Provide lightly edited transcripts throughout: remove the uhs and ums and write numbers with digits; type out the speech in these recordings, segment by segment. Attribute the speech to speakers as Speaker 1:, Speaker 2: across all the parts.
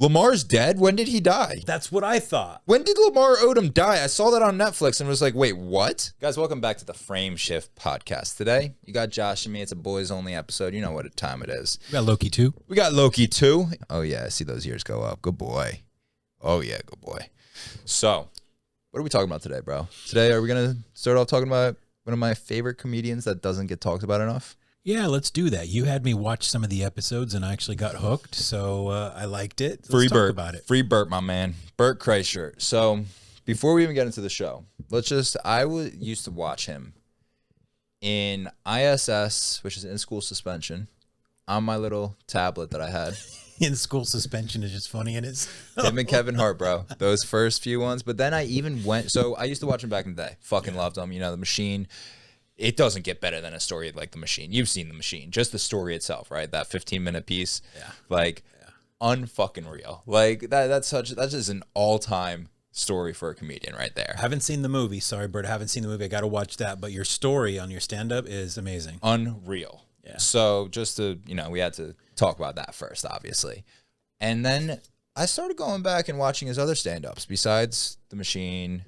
Speaker 1: Lamar's dead? When did he die?
Speaker 2: That's what I thought.
Speaker 1: When did Lamar Odom die? I saw that on Netflix and was like, wait, what? Guys, welcome back to the Frame Shift podcast. Today, you got Josh and me. It's a boys-only episode. You know what time it is.
Speaker 2: We got Loki too.
Speaker 1: We got Loki too. Oh, yeah. I see those ears go up. Good boy. Oh, yeah. Good boy. So, what are we talking about today, bro? Today, are we going to start off talking about one of my favorite comedians that doesn't get talked about enough?
Speaker 2: Yeah, let's do that. You had me watch some of the episodes, and I actually got hooked, so I liked it.
Speaker 1: Free
Speaker 2: Let's
Speaker 1: Bert.
Speaker 2: talk about it.
Speaker 1: Free Bert, my man. Bert Kreischer. So, before we even get into the show, I used to watch him in ISS, which is in-school suspension, on my little tablet that I had.
Speaker 2: In-school suspension is just funny, and it's
Speaker 1: Him and Kevin Hart, bro. Those first few ones. But then I even went, so I used to watch him back in the day. Fucking loved him. You know, The Machine. It doesn't get better than a story like The Machine. You've seen The Machine. Just the story itself, right? That 15-minute piece.
Speaker 2: Yeah.
Speaker 1: Like, unfucking real. Like, that's just an all-time story for a comedian right there.
Speaker 2: I haven't seen the movie. Sorry, Bert. I haven't seen the movie. I got to watch that. But your story on your stand-up is amazing.
Speaker 1: Unreal.
Speaker 2: Yeah.
Speaker 1: So just to, we had to talk about that first, obviously. And then I started going back and watching his other stand-ups besides The Machine.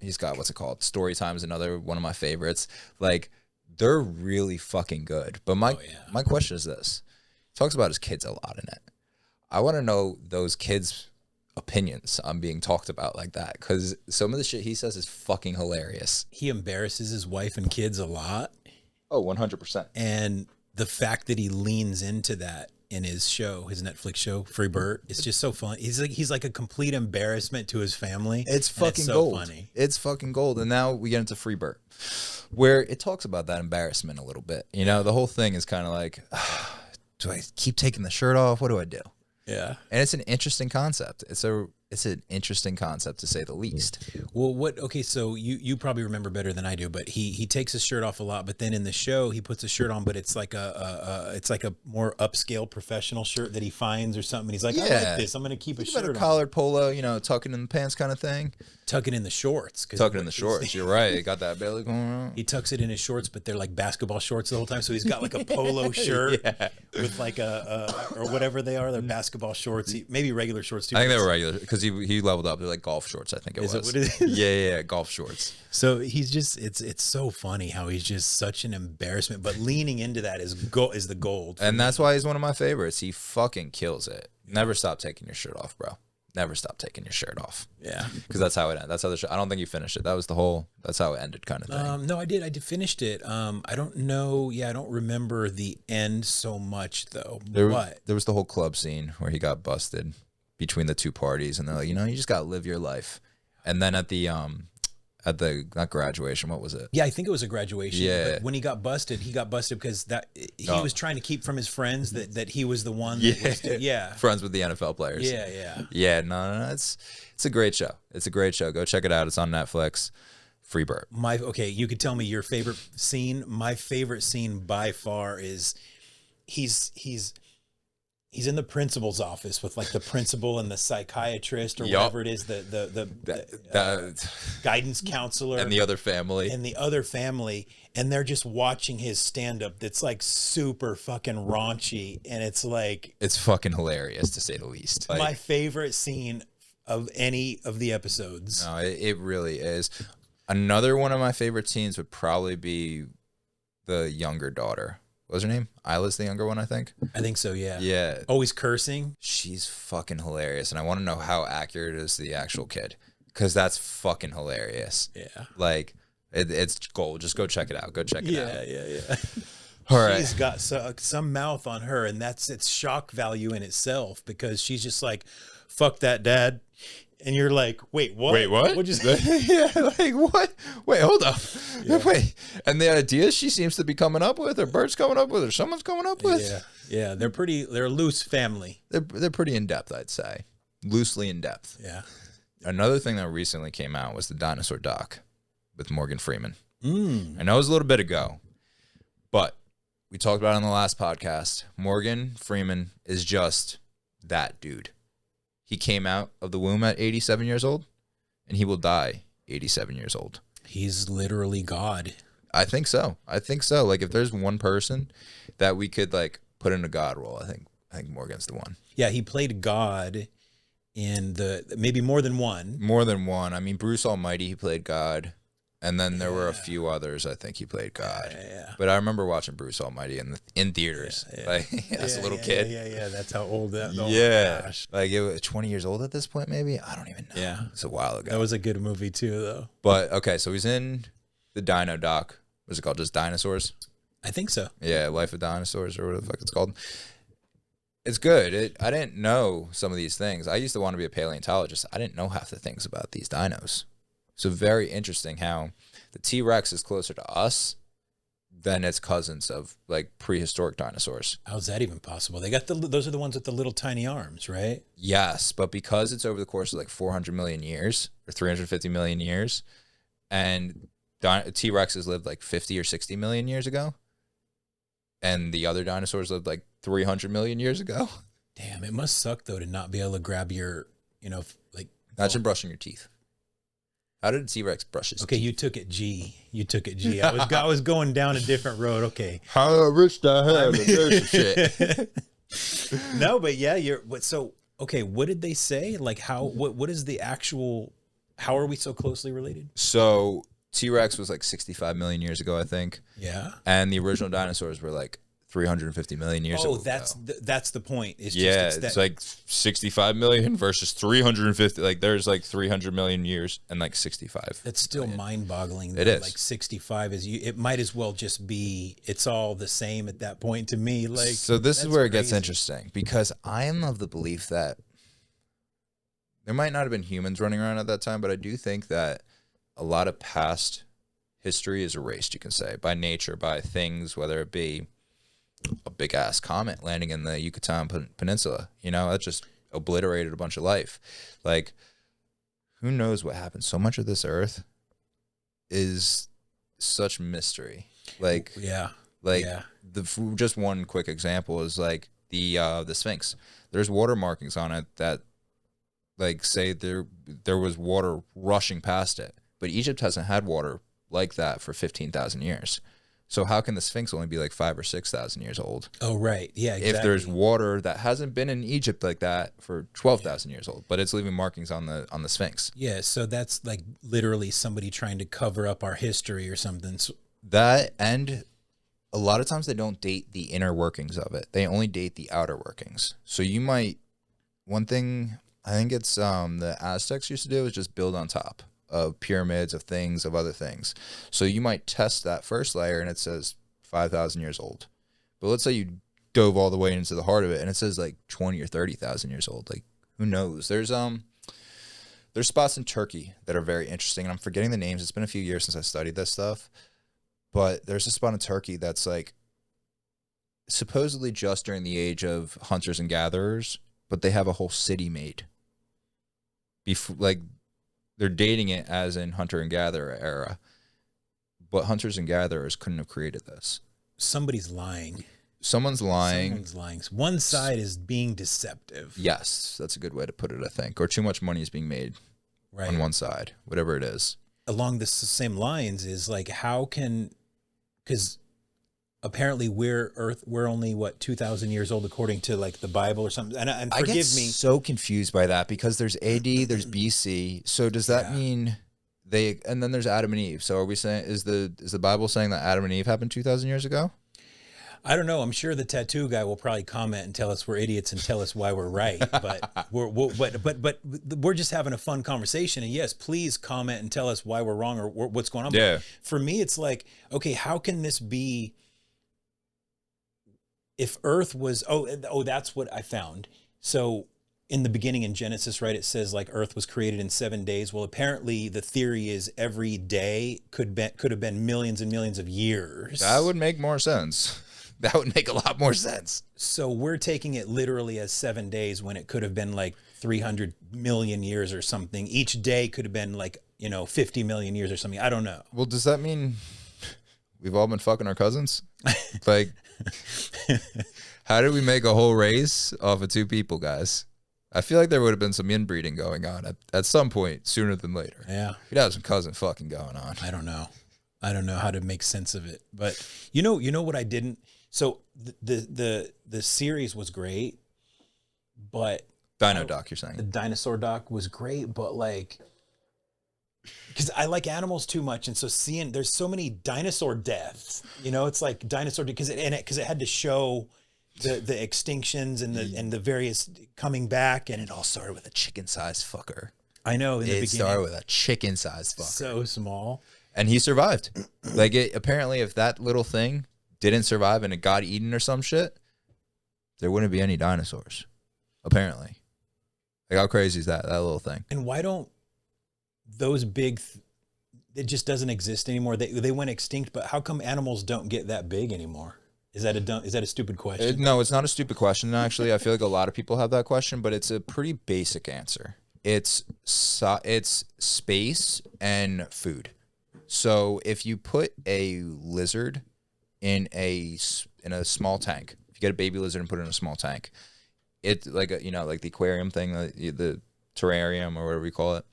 Speaker 1: He's got, what's it called? Storytime is another one of my favorites. Like, they're really fucking good. But my question is this. He talks about his kids a lot in it. I want to know those kids' opinions on being talked about like that, because some of the shit he says is fucking hilarious.
Speaker 2: He embarrasses his wife and kids a lot.
Speaker 1: Oh, 100%.
Speaker 2: And the fact that he leans into that in his show, his Netflix show, Free Bert, it's just so fun. He's like a complete embarrassment to his family.
Speaker 1: It's fucking
Speaker 2: so
Speaker 1: gold.
Speaker 2: Funny.
Speaker 1: It's fucking gold. And now we get into Free Bert, where it talks about that embarrassment a little bit. The whole thing is kind of like, do I keep taking the shirt off? What do I do?
Speaker 2: Yeah.
Speaker 1: And it's an interesting concept. It's an interesting concept, to say the least.
Speaker 2: Well, okay, so you probably remember better than I do, but he takes his shirt off a lot, but then in the show he puts a shirt on, but it's like a more upscale professional shirt that he finds or something. And he's like, I like this. I'm going to keep a shirt on.
Speaker 1: A collared polo, tucking in the pants kind of thing.
Speaker 2: Tucking in the shorts.
Speaker 1: Tucking in the shorts. You're right. It got that belly going on.
Speaker 2: He tucks it in his shorts, but they're like basketball shorts the whole time. So he's got like a polo shirt with like or whatever they are. They're basketball shorts. Maybe regular shorts too.
Speaker 1: I think they were regular because he leveled up. They're like golf shorts, I think it was.
Speaker 2: Is it what it is?
Speaker 1: Yeah, golf shorts.
Speaker 2: So he's just, it's so funny how he's just such an embarrassment, but leaning into that is the gold.
Speaker 1: And that's why he's one of my favorites. He fucking kills it. Never stop taking your shirt off, bro. Never stop taking your shirt off.
Speaker 2: Yeah.
Speaker 1: Because that's how it ended. That's how the show, I don't think you finished it. That's how it ended kind of thing.
Speaker 2: No, I did. I finished it. I don't know. Yeah, I don't remember the end so much though.
Speaker 1: There was the whole club scene where he got busted between the two parties, and they're like, you just got to live your life. And then at the not graduation, what was it?
Speaker 2: Yeah, I think it was a graduation.
Speaker 1: Yeah.
Speaker 2: But when he got busted because he was trying to keep from his friends that he was the one. That was
Speaker 1: friends with the NFL players. Yeah. No. It's a great show. It's a great show. Go check it out. It's on Netflix. Free Bert.
Speaker 2: You could tell me your favorite scene. My favorite scene by far is he's in the principal's office with like the principal and the psychiatrist or whatever it is, the guidance counselor
Speaker 1: and the other family,
Speaker 2: and they're just watching his stand-up that's like super fucking raunchy, and it's
Speaker 1: fucking hilarious, to say the least.
Speaker 2: My favorite scene of any of the episodes.
Speaker 1: No, it really is. Another one of my favorite scenes would probably be the younger daughter. What was her name? Isla's the younger one, I think.
Speaker 2: I think so, yeah.
Speaker 1: Yeah.
Speaker 2: Always cursing.
Speaker 1: She's fucking hilarious, and I want to know how accurate it is to the actual kid, because that's fucking hilarious.
Speaker 2: Yeah.
Speaker 1: Like, it's gold. Just go check it out. Go check it out.
Speaker 2: Yeah.
Speaker 1: All right.
Speaker 2: She's got some mouth on her, and it's shock value in itself, because she's just like, fuck that, Dad. And you're like, wait, what?
Speaker 1: Wait, what?
Speaker 2: What'd you say?
Speaker 1: Yeah, like, what? Wait, hold up. Yeah. Wait. And the ideas she seems to be coming up with, or Bert's coming up with, or someone's coming up with?
Speaker 2: Yeah. They're a loose family.
Speaker 1: They're pretty in-depth, I'd say. Loosely in-depth.
Speaker 2: Yeah.
Speaker 1: Another thing that recently came out was the dinosaur doc with Morgan Freeman. I know it was a little bit ago, but we talked about it on the last podcast. Morgan Freeman is just that dude. He came out of the womb at 87 years old, and he will die 87 years old.
Speaker 2: He's literally God.
Speaker 1: I think so. Like, if there's one person that we could, like, put in a God role, I I think Morgan's the one.
Speaker 2: Yeah, he played God in maybe more than one.
Speaker 1: More than one. I mean, Bruce Almighty, he played God. And then there were a few others, I think he played God.
Speaker 2: Yeah.
Speaker 1: But I remember watching Bruce Almighty in theaters, like as a little kid.
Speaker 2: Yeah. That's how old that. Oh
Speaker 1: yeah,
Speaker 2: gosh.
Speaker 1: like it was 20 years old at this point, maybe. I don't even know.
Speaker 2: Yeah,
Speaker 1: it's a while ago.
Speaker 2: That was a good movie too, though.
Speaker 1: But okay, so he's in the Dino Doc. What's it called? Just Dinosaurs?
Speaker 2: I think so.
Speaker 1: Yeah, Life of Dinosaurs or whatever the fuck it's called. It's good. I didn't know some of these things. I used to want to be a paleontologist. I didn't know half the things about these dinos. So very interesting how the T-Rex is closer to us than its cousins of like prehistoric dinosaurs.
Speaker 2: How's that even possible? They got those are the ones with the little tiny arms, right?
Speaker 1: Yes, but because it's over the course of like 400 million years or 350 million years, and T-Rexes lived like 50 or 60 million years ago, and the other dinosaurs lived like 300 million years ago.
Speaker 2: Damn, it must suck though to not be able to grab your, like.
Speaker 1: Imagine brushing your teeth. How did a T-Rex brush his teeth?
Speaker 2: You took it G. I was going down a different road. Okay.
Speaker 1: How rich the hell is shit?
Speaker 2: No, but yeah, okay, what did they say? Like what is the actual, how are we so closely related?
Speaker 1: So T-Rex was like 65 million years ago, I think.
Speaker 2: Yeah.
Speaker 1: And the original dinosaurs were like 350 million years ago.
Speaker 2: Oh, that's the point.
Speaker 1: It's like 65 million versus 350. Like there's like 300 million years and like 65.
Speaker 2: That's still mind-boggling.
Speaker 1: It is.
Speaker 2: Like 65 it might as well just be, it's all the same at that point to me. Like,
Speaker 1: so this is where it gets interesting, because I am of the belief that there might not have been humans running around at that time, but I do think that a lot of past history is erased, you can say, by nature, by things, whether it be a big ass comet landing in the Yucatan Peninsula, that just obliterated a bunch of life. Like, who knows what happened? So much of this earth is such mystery. Like, just one quick example is like the Sphinx. There's water markings on it that like say there was water rushing past it, but Egypt hasn't had water like that for 15,000 years. So how can the Sphinx only be like 5,000 or 6,000 years old?
Speaker 2: Oh, right. Yeah, exactly.
Speaker 1: If there's water that hasn't been in Egypt like that for 12,000 years old, but it's leaving markings on the Sphinx.
Speaker 2: Yeah, so that's like literally somebody trying to cover up our history or something.
Speaker 1: That, and a lot of times they don't date the inner workings of it. They only date the outer workings. So you might, one thing I think it's the Aztecs used to do is just build on top of pyramids, of things, of other things. So you might test that first layer and it says 5,000 years old. But let's say you dove all the way into the heart of it and it says like 20 or 30,000 years old. Like, who knows? There's spots in Turkey that are very interesting, and I'm forgetting the names. It's been a few years since I studied this stuff. But there's a spot in Turkey that's like supposedly just during the age of hunters and gatherers, but they have a whole city made. They're dating it as in hunter and gatherer era, but hunters and gatherers couldn't have created this.
Speaker 2: Somebody's lying.
Speaker 1: Someone's lying.
Speaker 2: Someone's lying. One side is being deceptive.
Speaker 1: Yes, that's a good way to put it, I think. Or too much money is being made on one side, whatever it is.
Speaker 2: Along the same lines is like, because apparently we're only 2,000 years old according to like the Bible or something. And forgive me,
Speaker 1: so confused by that, because there's AD, there's BC. So does that mean and then there's Adam and Eve. So are we saying, is the Bible saying that Adam and Eve happened 2,000 years ago?
Speaker 2: I don't know. I'm sure the tattoo guy will probably comment and tell us we're idiots and tell us why we're right. But we're just having a fun conversation. And yes, please comment and tell us why we're wrong or what's going on.
Speaker 1: Yeah.
Speaker 2: But for me, it's like, okay, how can this be? If Earth was, that's what I found. So in the beginning in Genesis, right, it says like Earth was created in 7 days. Well, apparently the theory is every day could have been millions and millions of years.
Speaker 1: That would make more sense. That would make a lot more sense.
Speaker 2: So we're taking it literally as 7 days when it could have been like 300 million years or something. Each day could have been like, 50 million years or something. I don't know.
Speaker 1: Well, does that mean we've all been fucking our cousins? Like, how did we make a whole race off of two people, guys? I feel like there would have been some inbreeding going on at some point sooner than later.
Speaker 2: Yeah.
Speaker 1: We'd have some cousin fucking going on.
Speaker 2: I don't know how to make sense of it. But you know what I didn't. So the series was great. but
Speaker 1: Dino Doc, you're
Speaker 2: the
Speaker 1: saying?
Speaker 2: dinosaur doc was great, but like, because I like animals too much, and so seeing there's so many dinosaur deaths, it's like dinosaur because it had to show the extinctions and the various coming back, and
Speaker 1: It all started with a chicken-sized fucker.
Speaker 2: I know in the
Speaker 1: It
Speaker 2: beginning
Speaker 1: started with a chicken-sized fucker.
Speaker 2: so small,
Speaker 1: And he survived. Like, apparently, if that little thing didn't survive and it got eaten or some shit, there wouldn't be any dinosaurs. Apparently. Like, how crazy is that little thing?
Speaker 2: and why don't those big? It just doesn't exist anymore. They went extinct, but how come animals don't get that big anymore? Is that a stupid question?
Speaker 1: No, it's not a stupid question, actually. I feel like a lot of people have that question, but it's a pretty basic answer. It's space and food. So if you put a lizard in a small tank, if you get a baby lizard and put it in a small tank, it's like like the aquarium thing, the terrarium or whatever you call it,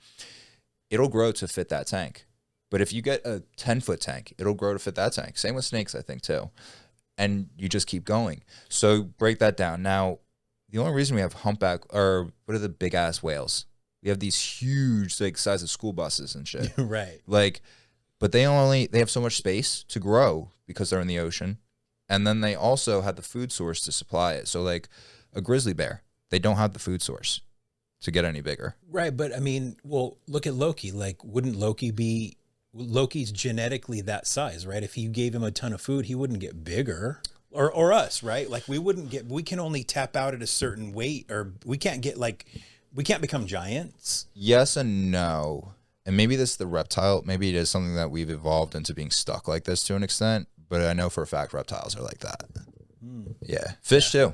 Speaker 1: it'll grow to fit that tank. But if you get a 10-foot tank, it'll grow to fit that tank. Same with snakes, I think, too. And you just keep going. So break that down. Now, the only reason we have humpback, or what are the big ass whales? We have these huge, like, size of school buses and shit.
Speaker 2: Right.
Speaker 1: Like, but they have so much space to grow because they're in the ocean. And then they also have the food source to supply it. So like a grizzly bear, they don't have the food source to get any bigger.
Speaker 2: Right. But I mean, well, look at Loki. Like, wouldn't Loki's genetically that size, right? If you gave him a ton of food, he wouldn't get bigger. Or us, right? Like we can only tap out at a certain weight, or we can't become giants.
Speaker 1: Yes and no. And maybe this is the reptile. Maybe it is something that we've evolved into being stuck like this to an extent. But I know for a fact reptiles are like that. Yeah. Fish too.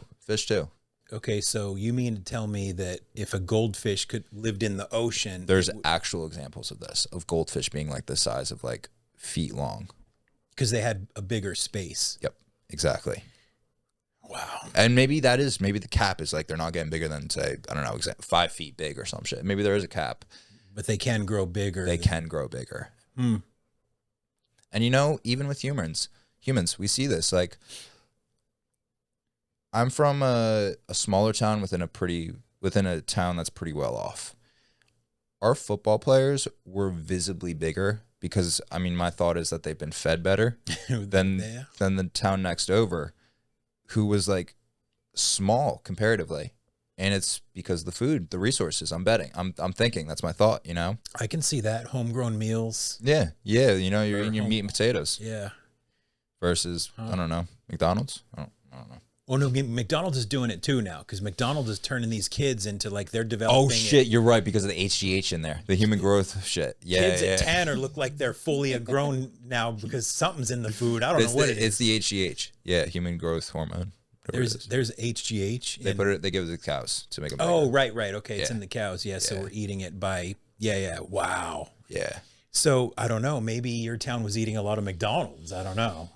Speaker 2: Okay, so you mean to tell me that if a goldfish lived in the ocean,
Speaker 1: there's actual examples of this, of goldfish being like the size of like feet long.
Speaker 2: Because they had a bigger space.
Speaker 1: Yep, exactly.
Speaker 2: Wow.
Speaker 1: And maybe the cap is like they're not getting bigger than, say, I don't know, 5 feet big or some shit. Maybe there is a cap.
Speaker 2: But they can grow bigger.
Speaker 1: They can grow bigger.
Speaker 2: Hmm.
Speaker 1: And even with humans, we see this. Like, I'm from a smaller town within a town that's pretty well off. Our football players were visibly bigger because, I mean, my thought is that they've been fed better than the town next over, who was like small comparatively. And it's because the food, the resources, I'm betting. I'm thinking, that's my thought,
Speaker 2: I can see that. Homegrown meals.
Speaker 1: Yeah. You're eating your meat and potatoes.
Speaker 2: Yeah.
Speaker 1: Versus, I don't know, McDonald's? I don't know.
Speaker 2: Well, no, McDonald's is doing it too now, because McDonald's is turning these kids into, like, they're developing.
Speaker 1: Oh shit, you're right, because of the HGH in there, the human growth shit. Yeah,
Speaker 2: kids at 10 look like they're fully grown now because something's in the food. I don't know what it is.
Speaker 1: It's the HGH. Yeah, human growth hormone.
Speaker 2: There's HGH.
Speaker 1: They give it to the cows to make them.
Speaker 2: Oh,
Speaker 1: bigger.
Speaker 2: right. Okay, it's in the cows. Yeah, so we're eating it by. Yeah. Wow.
Speaker 1: Yeah.
Speaker 2: So I don't know. Maybe your town was eating a lot of McDonald's. I don't know.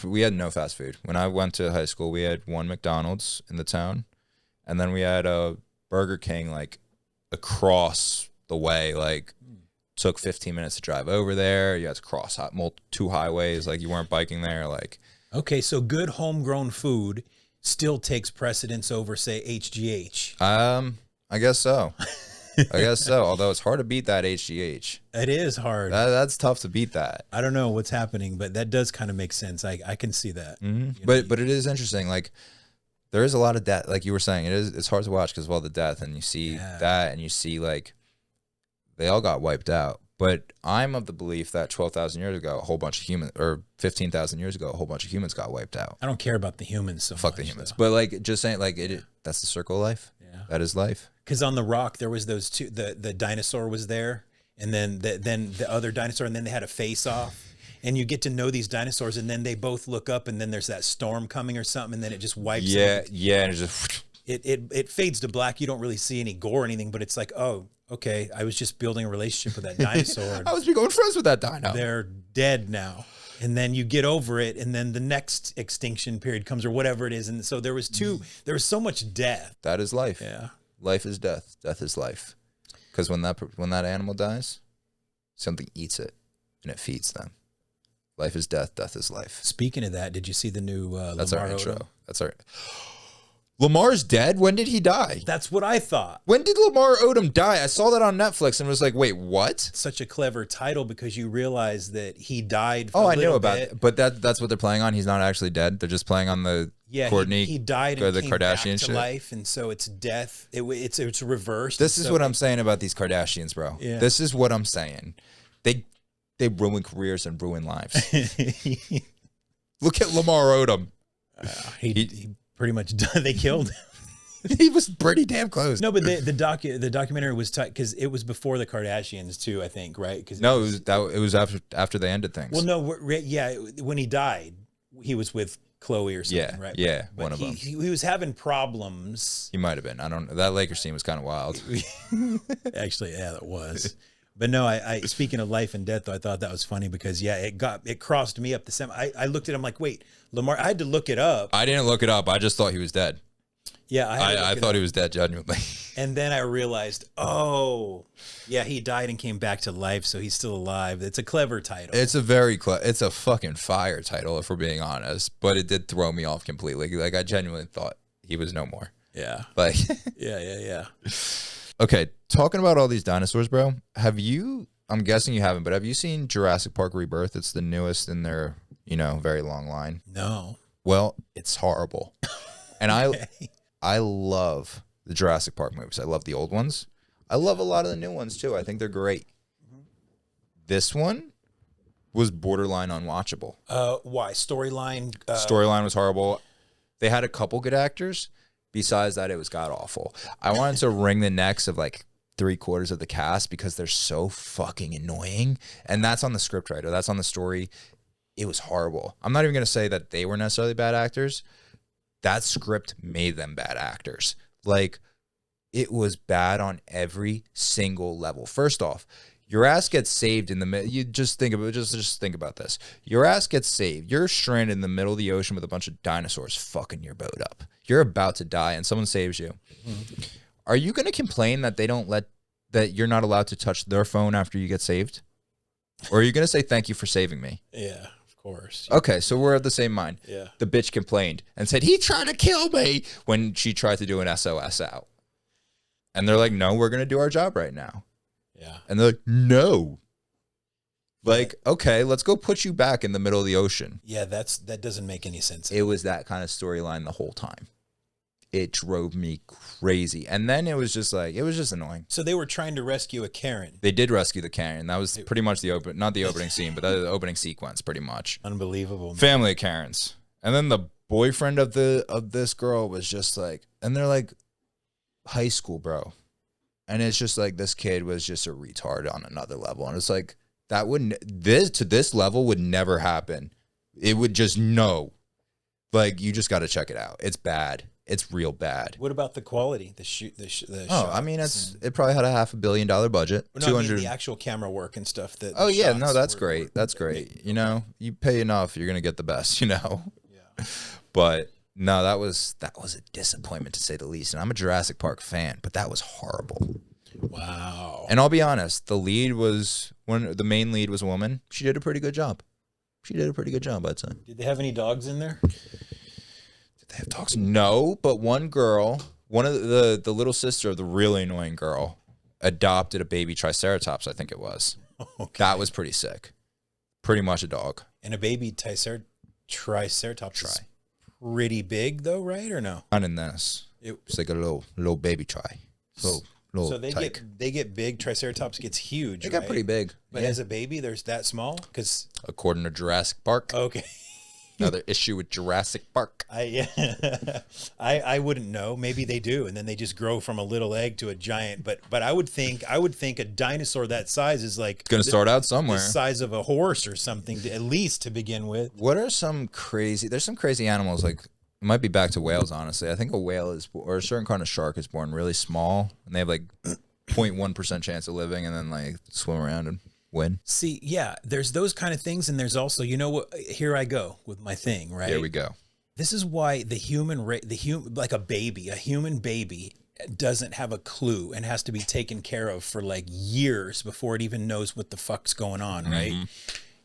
Speaker 1: We had no fast food. When I went to high school, we had one McDonald's in the town, and then we had a Burger King like across the way. Like, took 15 minutes to drive over there. You had to cross 2 highways. Like, you weren't biking there. Like,
Speaker 2: okay, so good homegrown food still takes precedence over, say, HGH.
Speaker 1: I guess so. Although it's hard to beat that HGH.
Speaker 2: It is hard.
Speaker 1: That's tough to beat that.
Speaker 2: I don't know what's happening, but that does kind of make sense. I can see that.
Speaker 1: Mm-hmm. But it is interesting. Like, there is a lot of death. Like you were saying, it's hard to watch because of all the death, and you see that, and you see like they all got wiped out. But I'm of the belief that 12,000 years ago, a whole bunch of humans, or 15,000 years ago, a whole bunch of humans got wiped out.
Speaker 2: I don't care about the humans so much.
Speaker 1: Fuck the humans. Though. But like, just saying, like, that's the circle of life. Yeah. That is life.
Speaker 2: Because on the rock, there was those two, the dinosaur was there, and then the other dinosaur, and then they had a face off. And you get to know these dinosaurs, and then they both look up, and then there's that storm coming or something, and then it just wipes them.
Speaker 1: Yeah, and it just...
Speaker 2: It fades to black. You don't really see any gore or anything, but it's like, oh, okay, I was just building a relationship with that dinosaur.
Speaker 1: I was becoming friends with that dino.
Speaker 2: They're dead now. And then you get over it, and then the next extinction period comes, or whatever it is. And so there was so much death.
Speaker 1: That is life.
Speaker 2: Yeah.
Speaker 1: Life is death. Death is life. Because when that animal dies, something eats it, and it feeds them. Life is death. Death is life.
Speaker 2: Speaking of that, did you see the new
Speaker 1: That's
Speaker 2: Lamar
Speaker 1: our intro.
Speaker 2: Odom?
Speaker 1: That's our... Lamar's dead? When did he die?
Speaker 2: That's what I thought.
Speaker 1: When did Lamar Odom die? I saw that on Netflix and was like, wait, what?
Speaker 2: Such a clever title because you realize that he died.
Speaker 1: I knew about it, but that's what they're playing on. He's not actually dead. They're just playing on the Courtney.
Speaker 2: He died and
Speaker 1: the
Speaker 2: came
Speaker 1: Kardashian
Speaker 2: back to
Speaker 1: shit.
Speaker 2: life, and so it's death. It's reversed.
Speaker 1: This is what I'm saying about these Kardashians, bro.
Speaker 2: Yeah.
Speaker 1: This is what I'm saying. They ruin careers and ruin lives. Look at Lamar Odom.
Speaker 2: He pretty much done. They killed him.
Speaker 1: He was pretty damn close.
Speaker 2: No, but the documentary was tight because it was before the Kardashians too, I think, right? Because
Speaker 1: no, it was after they ended things.
Speaker 2: Well, no, when he died, he was with Chloe or something, right?
Speaker 1: Yeah,
Speaker 2: but
Speaker 1: one of them.
Speaker 2: He was having problems.
Speaker 1: He might have been. I don't know. That Lakers team was kind of wild.
Speaker 2: Actually, yeah, it was. But no, I speaking of life and death, though, I thought that was funny because it crossed me up the same. I looked at him like, wait, Lamar. I had to look it up.
Speaker 1: I didn't look it up. I just thought he was dead.
Speaker 2: Yeah,
Speaker 1: I thought he was dead genuinely.
Speaker 2: And then I realized, oh, yeah, he died and came back to life, so he's still alive. It's a clever title.
Speaker 1: It's a it's a fucking fire title, if we're being honest. But it did throw me off completely. Like I genuinely thought he was no more.
Speaker 2: Yeah.
Speaker 1: Like
Speaker 2: yeah.
Speaker 1: Okay, talking about all these dinosaurs, bro. I'm guessing you haven't, but have you seen Jurassic Park Rebirth? It's the newest in their, very long line.
Speaker 2: No.
Speaker 1: Well, it's horrible. And I love the Jurassic Park movies. I love the old ones. I love a lot of the new ones too. I think they're great. This one was borderline unwatchable.
Speaker 2: Why? Storyline?
Speaker 1: Storyline was horrible. They had a couple good actors. Besides that, it was god awful. I wanted to wring the necks of like 3/4 of the cast because they're so fucking annoying. And that's on the scriptwriter. That's on the story. It was horrible. I'm not even going to say that they were necessarily bad actors. That script made them bad actors. Like, it was bad on every single level. First off, your ass gets saved in the middle. You just think about just think about this. Your ass gets saved. You're stranded in the middle of the ocean with a bunch of dinosaurs fucking your boat up. You're about to die, and someone saves you. Mm-hmm. Are you going to complain that that you're not allowed to touch their phone after you get saved? Or are you going to say thank you for saving me?
Speaker 2: Yeah, of course.
Speaker 1: Okay, so we're of the same mind.
Speaker 2: Yeah.
Speaker 1: The bitch complained and said, he tried to kill me when she tried to do an SOS out. And they're like, no, we're going to do our job right now.
Speaker 2: Yeah.
Speaker 1: And they're like, no. Like, okay, let's go put you back in the middle of the ocean.
Speaker 2: Yeah, that doesn't make any sense.
Speaker 1: It was that kind of storyline the whole time. It drove me crazy. And then it was just annoying.
Speaker 2: So they were trying to rescue a Karen.
Speaker 1: They did rescue the Karen. That was pretty much not the opening scene, but the opening sequence, pretty much.
Speaker 2: Unbelievable. Man.
Speaker 1: Family of Karens. And then the boyfriend of this girl was just like, and they're like high school, bro. And it's just like, this kid was just a retard on another level. And it's like, this level would never happen. It would just like, you just got to check it out. It's bad. It's real bad.
Speaker 2: What about the quality? The
Speaker 1: I mean, it probably had a $500 million budget.
Speaker 2: No, 200. I mean the actual camera work and stuff.
Speaker 1: That's great. That's great. You pay enough, you're gonna get the best. Yeah. But no, that was a disappointment to say the least. And I'm a Jurassic Park fan, but that was horrible.
Speaker 2: Wow.
Speaker 1: And I'll be honest, the main lead was a woman. She did a pretty good job. I'd say.
Speaker 2: Did they have any dogs in there?
Speaker 1: They have dogs? No, but one girl, one of the little sister of the really annoying girl, adopted a baby Triceratops, I think it was.
Speaker 2: Okay.
Speaker 1: That was pretty sick. Pretty much a dog.
Speaker 2: And a baby Triceratops is pretty big, though, right? Or no?
Speaker 1: Not in this. It's like a little baby tri.
Speaker 2: So they get big. Triceratops gets huge.
Speaker 1: They got pretty big.
Speaker 2: But as a baby, there's that small? Because
Speaker 1: according to Jurassic Park.
Speaker 2: Okay.
Speaker 1: Another issue with Jurassic Park.
Speaker 2: I wouldn't know. Maybe they do, and then they just grow from a little egg to a giant. But I would think a dinosaur that size is like
Speaker 1: going to start out somewhere,
Speaker 2: the size of a horse or something, at least to begin with.
Speaker 1: What are some crazy? There's some crazy animals. Like, it might be back to whales. Honestly, I think a whale or a certain kind of shark is born really small, and they have like 0.1% chance of living, and then like swim around and win.
Speaker 2: See, yeah, there's those kind of things, and there's also, here I go with my thing, right?
Speaker 1: Here we go.
Speaker 2: This is why a human baby doesn't have a clue and has to be taken care of for like years before it even knows what the fuck's going on, right? Mm-hmm.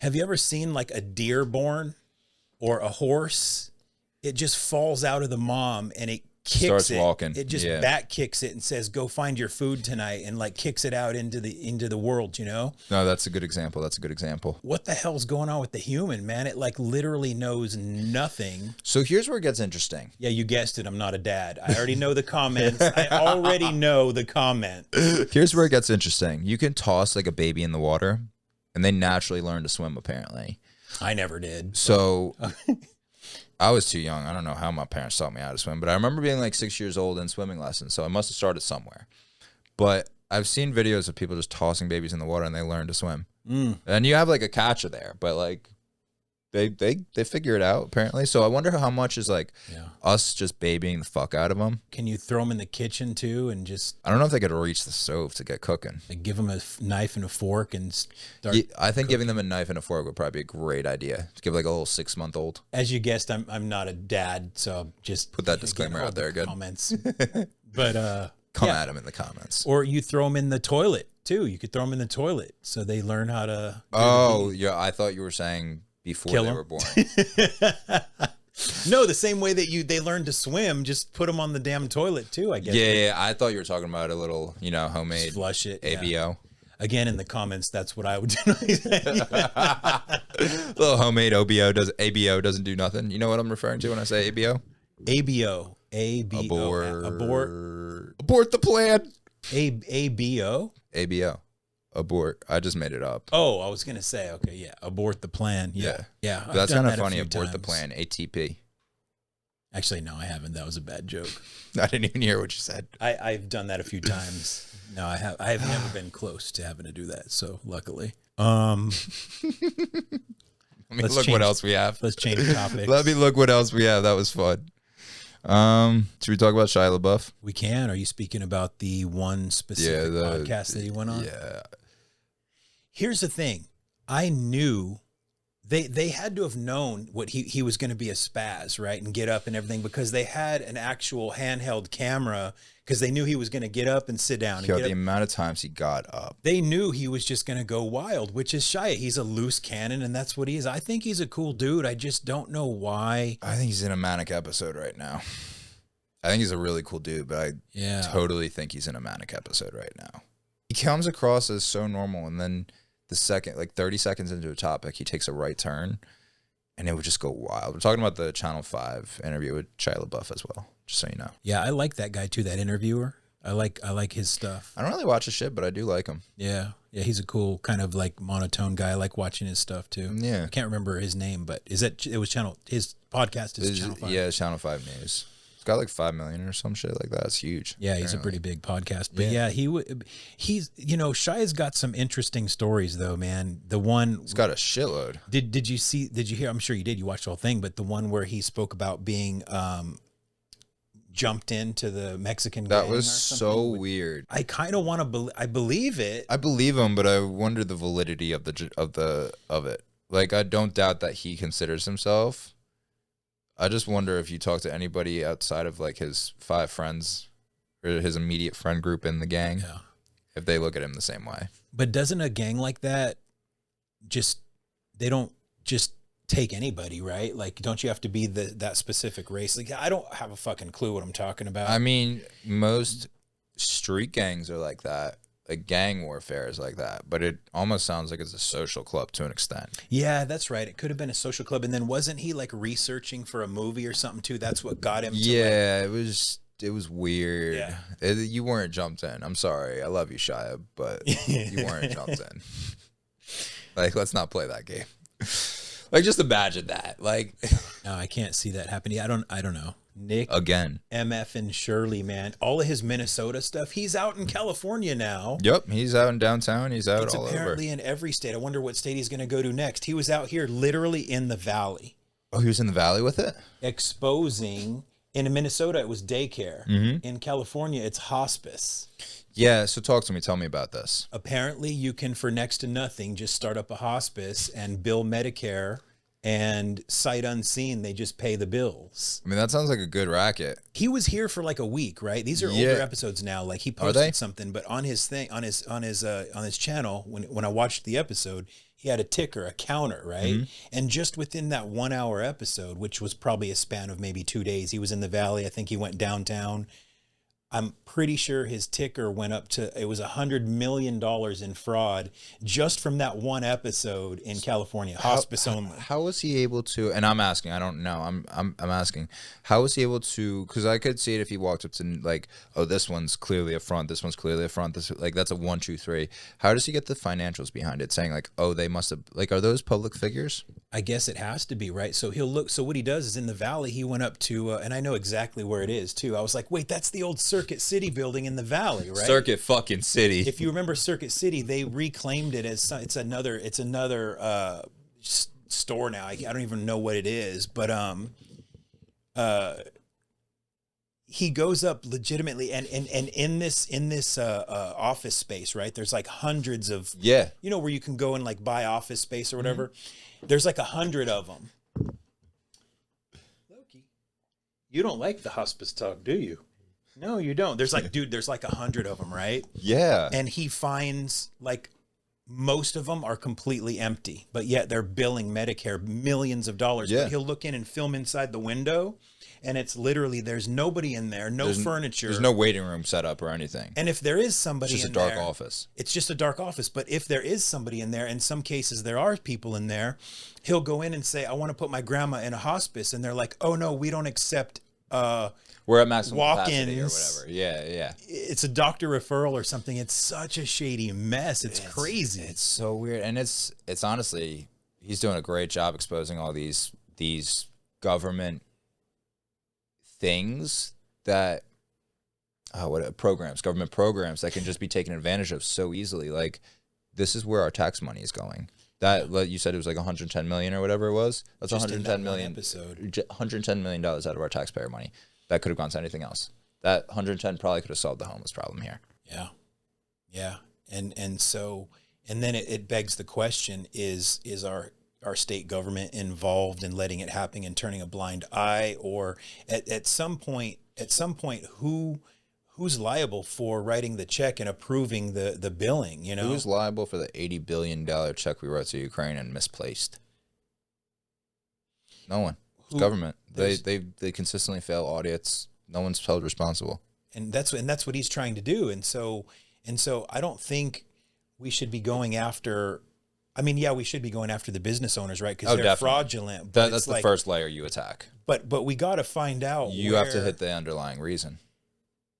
Speaker 2: Have you ever seen like a deer born or a horse? It just falls out of the mom and kicks
Speaker 1: starts
Speaker 2: it.
Speaker 1: walking.
Speaker 2: It just back kicks it and says, "Go find your food tonight," and like kicks it out into the world. You know?
Speaker 1: No, that's a good example. That's a good example.
Speaker 2: What the hell's going on with the human, man? It like literally knows nothing.
Speaker 1: So here's where it gets interesting.
Speaker 2: Yeah, you guessed it. I'm not a dad. I already know the comments. I already know the comment.
Speaker 1: Here's where it gets interesting. You can toss like a baby in the water, and they naturally learn to swim. Apparently,
Speaker 2: I never did.
Speaker 1: So. I was too young. I don't know how my parents taught me how to swim, but I remember being like 6 years old in swimming lessons, so I must have started somewhere. But I've seen videos of people just tossing babies in the water and they learn to swim. And you have like a catcher there, but like they figure it out apparently. So I wonder how much is like us just babying the fuck out of them.
Speaker 2: Can you throw them in the kitchen too and just...
Speaker 1: I don't know if they could reach the stove to get cooking.
Speaker 2: Like give them a knife and a fork and start
Speaker 1: I think giving them a knife and a fork would probably be a great idea. To give like a little 6-month-old.
Speaker 2: As you guessed, I'm not a dad, so just
Speaker 1: put that disclaimer out there. Good
Speaker 2: comments. But
Speaker 1: come at them in the comments.
Speaker 2: Or you throw them in the toilet too. You could throw them in the toilet so they learn how to...
Speaker 1: Oh yeah, I thought you were saying before they were born.
Speaker 2: No, the same way that they learned to swim, just put them on the damn toilit too, I guess.
Speaker 1: Yeah, I thought you were talking about a little, homemade
Speaker 2: just flush it.
Speaker 1: ABO.
Speaker 2: Yeah. Again, in the comments, that's what I would do.
Speaker 1: Little homemade ABO doesn't do nothing. You know what I'm referring to when I say ABO?
Speaker 2: ABO.
Speaker 1: Abort the plan.
Speaker 2: ABO?
Speaker 1: ABO. Abort. I just made it up.
Speaker 2: Oh, I was going to say, okay, yeah. Abort the plan. Yeah.
Speaker 1: But that's kind of funny. Abort the plan. ATP.
Speaker 2: Actually, no, I haven't. That was a bad joke.
Speaker 1: I didn't even hear what you said.
Speaker 2: I've done that a few times. No, I have never been close to having to do that. So luckily. Let
Speaker 1: me look what else we have.
Speaker 2: Let's change the topic.
Speaker 1: Let me look what else we have. That was fun. Should we talk about Shia LaBeouf?
Speaker 2: We can. Are you speaking about the one specific podcast that he went on?
Speaker 1: Yeah.
Speaker 2: Here's the thing. I knew they had to have known what he was going to be a spaz, right? And get up and everything because they had an actual handheld camera because they knew he was going to get up and sit down.
Speaker 1: The amount of times he got up.
Speaker 2: They knew he was just going to go wild, which is Shia. He's a loose cannon and that's what he is. I think he's a cool dude. I just don't know why.
Speaker 1: I think he's in a manic episode right now. I think he's a really cool dude, but I totally think he's in a manic episode right now. He comes across as so normal and then the second, like 30 seconds into a topic, he takes a right turn and it would just go wild. We're talking about the Channel 5 interview with Shia LaBeouf as well, just so you know.
Speaker 2: Yeah, I like that guy too, that interviewer. I like his stuff.
Speaker 1: I don't really watch his shit, but I do like him.
Speaker 2: Yeah, he's a cool kind of like monotone guy. I like watching his stuff too.
Speaker 1: Yeah.
Speaker 2: I can't remember his name, but his podcast is Channel 5.
Speaker 1: Yeah, Channel 5 News. It's got like 5 million or some shit like that. It's huge.
Speaker 2: Yeah, he's a pretty big podcast. But yeah, he's Shia's got some interesting stories though, man. The one
Speaker 1: he's got a shitload.
Speaker 2: Did you hear? I'm sure you did. You watched the whole thing, but the one where he spoke about being jumped into the Mexican gang.
Speaker 1: That was so weird.
Speaker 2: I kind of want to I believe it.
Speaker 1: I believe him, but I wonder the validity of it. Like I don't doubt that he considers himself. I just wonder if you talk to anybody outside of like his 5 friends or his immediate friend group in the gang, if they look at him the same way.
Speaker 2: But doesn't a gang like that they don't just take anybody, right? Like, don't you have to be that specific race? Like, I don't have a fucking clue what I'm talking about.
Speaker 1: I mean, most street gangs are like that. Like gang warfare is like that, but it almost sounds like it's a social club to an extent.
Speaker 2: Yeah, that's right. It could have been a social club, and then wasn't he like researching for a movie or something too? That's what got him.
Speaker 1: It was weird. Yeah, you weren't jumped in. I'm sorry, I love you, Shia, but you weren't jumped in. Like, let's not play that game. Like, just imagine that. Like,
Speaker 2: no, I can't see that happening. I don't know. Nick
Speaker 1: again,
Speaker 2: MF and Shirley, man, all of his Minnesota stuff. He's out in California now.
Speaker 1: Yep, he's out in downtown. He's out all over.
Speaker 2: Apparently in every state. I wonder what state he's going to go to next. He was out here literally in the valley.
Speaker 1: Oh, he was in the valley with it?
Speaker 2: Exposing. In Minnesota, it was daycare. Mm-hmm. In California, it's hospice.
Speaker 1: Yeah, so talk to me. Tell me about this.
Speaker 2: Apparently, you can, for next to nothing, just start up a hospice and bill Medicare. And sight unseen, they just pay the bills.
Speaker 1: I mean, that sounds like a good racket.
Speaker 2: He was here for like a week, right? These are older episodes now. Like he posted something, but on his thing, on his channel, when I watched the episode, he had a ticker, a counter, right? And just within that 1 hour episode, which was probably a span of maybe 2 days, he was in the Valley. I think he went downtown. I'm pretty sure his ticker went up to, it was $100 million in fraud just from that one episode in California, hospice only.
Speaker 1: How was he able to, and I'm asking, I don't know, I'm asking, how was he able to, because I could see it if he walked up to like, oh, this one's clearly a front, this one's clearly a front, this, like, that's a 1, 2, 3. How does he get the financials behind it, saying like, oh, they must have, like, are those public figures?
Speaker 2: I guess it has to be, right? So he'll look, so what he does is in the Valley, he went up to, and I know exactly where it is too. I was like, wait, that's the old Circuit City building in the Valley, right?
Speaker 1: Circuit fucking City.
Speaker 2: If you remember Circuit City, they reclaimed it as, it's another store now. I don't even know what it is, but he goes up legitimately, and in this office space, right? There's like hundreds of,
Speaker 1: yeah,
Speaker 2: you know, where you can go and like buy office space or whatever. There's like 100 of them. Loki, you don't like the hospice talk, do you? No, you don't. There's like, dude, there's like 100 of them, right?
Speaker 1: Yeah.
Speaker 2: And he finds like most of them are completely empty, but yet they're billing Medicare millions of dollars.
Speaker 1: Yeah.
Speaker 2: But he'll look in and film inside the window, and it's literally, there's nobody in there, no furniture.
Speaker 1: There's no waiting room set up or anything.
Speaker 2: And if there is somebody in there,
Speaker 1: it's just a dark office.
Speaker 2: It's just a dark office. But if there is somebody in there, in some cases there are people in there, he'll go in and say, I want to put my grandma in a hospice. And they're like, oh no, we don't accept
Speaker 1: we're at maximum
Speaker 2: walk-ins
Speaker 1: capacity or whatever. Yeah, yeah.
Speaker 2: It's a doctor referral or something. It's such a shady mess. It's crazy.
Speaker 1: It's so weird. And it's honestly, he's doing a great job exposing all these government things that government programs that can just be taken advantage of so easily. Like, this is where our tax money is going. That, you said it was like 110 million or whatever it was. That's just 110 million episode. 110 million dollars out of our taxpayer money that could have gone to anything else. That 110 probably could have solved the homeless problem here.
Speaker 2: Yeah, yeah, and so then it begs the question: is our state government involved in letting it happen and turning a blind eye, or at some point who's liable for writing the check and approving the billing? You know,
Speaker 1: who's liable for the $80 billion check we wrote to Ukraine and misplaced? No one. It's government. They consistently fail audits. No one's held responsible.
Speaker 2: And that's what he's trying to do. And so I don't think we should be going after. I mean, yeah, we should be going after the business owners, right? Because they're definitely fraudulent. But
Speaker 1: that's the first layer you attack.
Speaker 2: But we got to find out.
Speaker 1: You have to hit the underlying reason.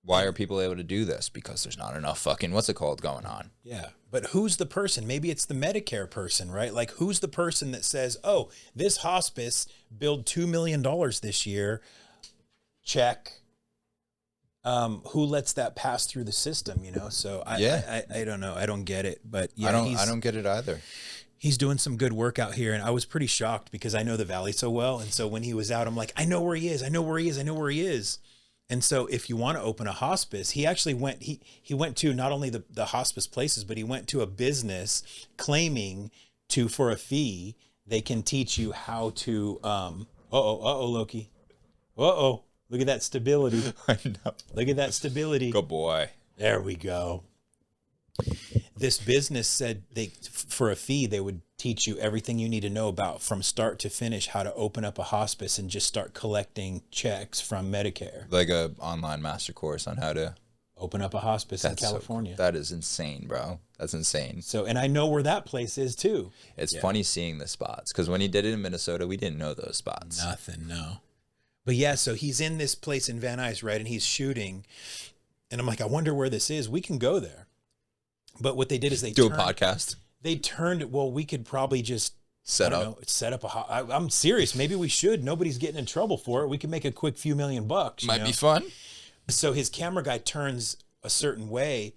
Speaker 1: Why are people able to do this? Because there's not enough fucking, what's it called, going on.
Speaker 2: Yeah. But who's the person? Maybe it's the Medicare person, right? Like, who's the person that says, oh, this hospice billed $2 million this year. Check. Who lets that pass through the system, you know? So I don't know. I don't get it. But yeah,
Speaker 1: I don't get it either.
Speaker 2: He's doing some good work out here. And I was pretty shocked because I know the Valley so well. And so when he was out, I'm like, I know where he is. I know where he is. I know where he is. And so if you want to open a hospice, he actually went, he went to not only the hospice places, but he went to a business claiming for a fee, they can teach you how to, Loki. Look at that stability.
Speaker 1: I know.
Speaker 2: Look at that stability.
Speaker 1: Good boy.
Speaker 2: There we go. This business said for a fee, they would teach you everything you need to know about from start to finish, how to open up a hospice and just start collecting checks from Medicare.
Speaker 1: Like a online master course on how to
Speaker 2: open up a hospice in California.
Speaker 1: That is insane, bro. That's insane.
Speaker 2: So, and I know where that place is too.
Speaker 1: It's funny seeing the spots because when he did it in Minnesota, we didn't know those spots.
Speaker 2: Nothing, no. But yeah, so he's in this place in Van Nuys, right? And he's shooting. And I'm like, I wonder where this is. We can go there. But what they did is they
Speaker 1: do a podcast.
Speaker 2: They turned it. Well, we could probably just
Speaker 1: set up
Speaker 2: I'm serious. Maybe we should. Nobody's getting in trouble for it. We can make a quick few million bucks.
Speaker 1: Might be fun.
Speaker 2: So his camera guy turns a certain way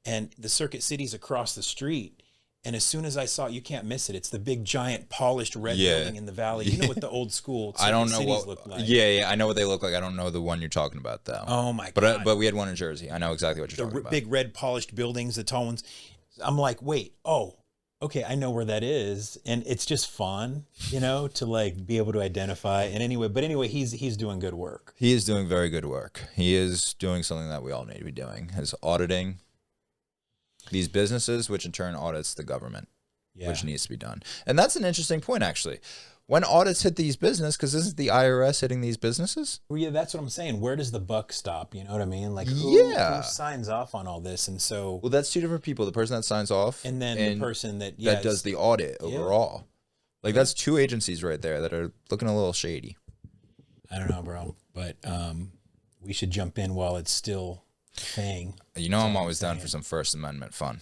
Speaker 2: and the Circuit City's across the street. And as soon as I saw it, you can't miss it. It's the big, giant, polished red building in the Valley. You know what the old school
Speaker 1: I don't know
Speaker 2: cities look like.
Speaker 1: Yeah, I know what they look like. I don't know the one you're talking about, though.
Speaker 2: Oh, my God.
Speaker 1: But we had one in Jersey. I know exactly what you're talking about.
Speaker 2: The big, red, polished buildings, the tall ones. I'm like, wait, okay, I know where that is. And it's just fun, you know, to like be able to identify. And anyway, he's doing good work.
Speaker 1: He is doing very good work. He is doing something that we all need to be doing, is auditing these businesses, which in turn audits the government. which needs to be done. And that's an interesting point, actually. When audits hit these businesses, because isn't the IRS hitting these businesses?
Speaker 2: Well, yeah, that's what I'm saying. Where does the buck stop? You know what I mean? Like, who signs off on all this? And so,
Speaker 1: well, that's two different people. The person that signs off,
Speaker 2: and then the person that
Speaker 1: does the audit overall. Like, that's two agencies right there that are looking a little shady.
Speaker 2: I don't know, bro, but we should jump in while it's still a thing.
Speaker 1: You know, I'm always down for some First Amendment fun.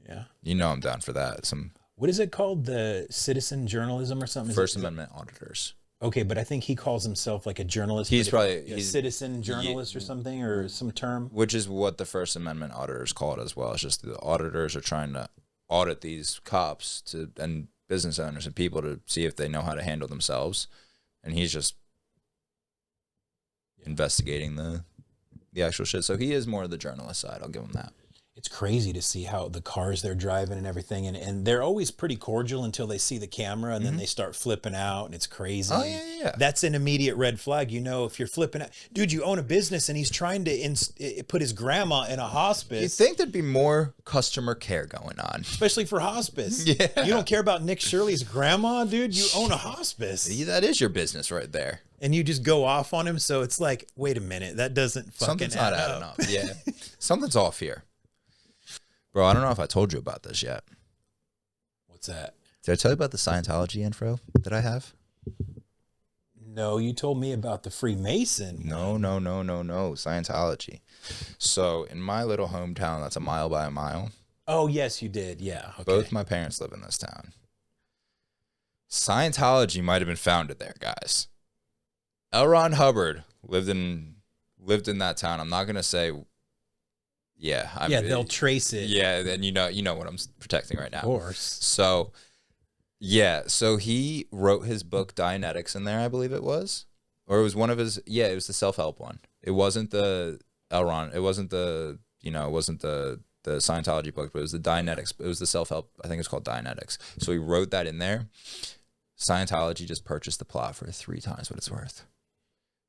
Speaker 2: Yeah,
Speaker 1: you know, I'm down for that.
Speaker 2: What is it called? The citizen journalism or something?
Speaker 1: First Amendment auditors.
Speaker 2: Okay, but I think he calls himself like a journalist.
Speaker 1: He's probably
Speaker 2: a citizen journalist or something, or some term.
Speaker 1: Which is what the First Amendment auditors call it as well. It's just the auditors are trying to audit these cops and business owners and people to see if they know how to handle themselves. And he's just investigating the actual shit. So he is more of the journalist side. I'll give him that.
Speaker 2: It's crazy to see how the cars they're driving and everything. And they're always pretty cordial until they see the camera and then they start flipping out and it's crazy.
Speaker 1: Oh, yeah.
Speaker 2: That's an immediate red flag. You know, if you're flipping out, dude, you own a business and he's trying to put his grandma in a hospice.
Speaker 1: You think there'd be more customer care going on?
Speaker 2: Especially for hospice.
Speaker 1: Yeah.
Speaker 2: You don't care about Nick Shirley's grandma, dude. You own a hospice.
Speaker 1: That is your business right there.
Speaker 2: And you just go off on him. So it's like, wait a minute, that doesn't fucking
Speaker 1: Something's not adding up. Yeah. Something's off here. Bro, I don't know if I told you about this yet.
Speaker 2: What's that?
Speaker 1: Did I tell you about the Scientology info that I have?
Speaker 2: No, you told me about the Freemason.
Speaker 1: No. Scientology. So in my little hometown, that's a mile by a mile.
Speaker 2: Oh, yes, you did. Yeah. Okay.
Speaker 1: Both my parents live in this town. Scientology might have been founded there, guys. L. Ron Hubbard lived in that town. I'm not going to say... Yeah.
Speaker 2: They'll trace it.
Speaker 1: Yeah, and you know what I'm protecting right now.
Speaker 2: Of course.
Speaker 1: So, yeah. So he wrote his book Dianetics in there, I believe it was. Or it was one of his... Yeah, it was the self-help one. It wasn't the Elron. It wasn't the Scientology book, but it was the Dianetics. It was the self-help. I think it's called Dianetics. So he wrote that in there. Scientology just purchased the plot for 3 times what it's worth.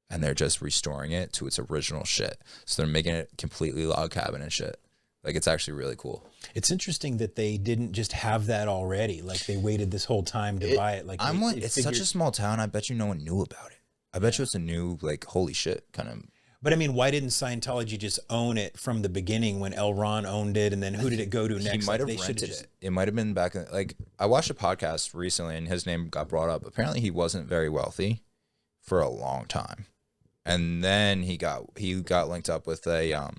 Speaker 1: And they're just restoring it to its original shit. So they're making it completely log cabin and shit. Like, it's actually really cool.
Speaker 2: It's interesting that they didn't just have that already. Like, they waited this whole time to buy it. Like,
Speaker 1: it's such a small town. I bet you no one knew about it. I bet you it's a new, like, holy shit kind of.
Speaker 2: But I mean, why didn't Scientology just own it from the beginning when L. Ron owned it? And then who did it go to next?
Speaker 1: He might have rented it. It might have been back in, like, I watched a podcast recently and his name got brought up. Apparently he wasn't very wealthy for a long time. And then he got linked up with a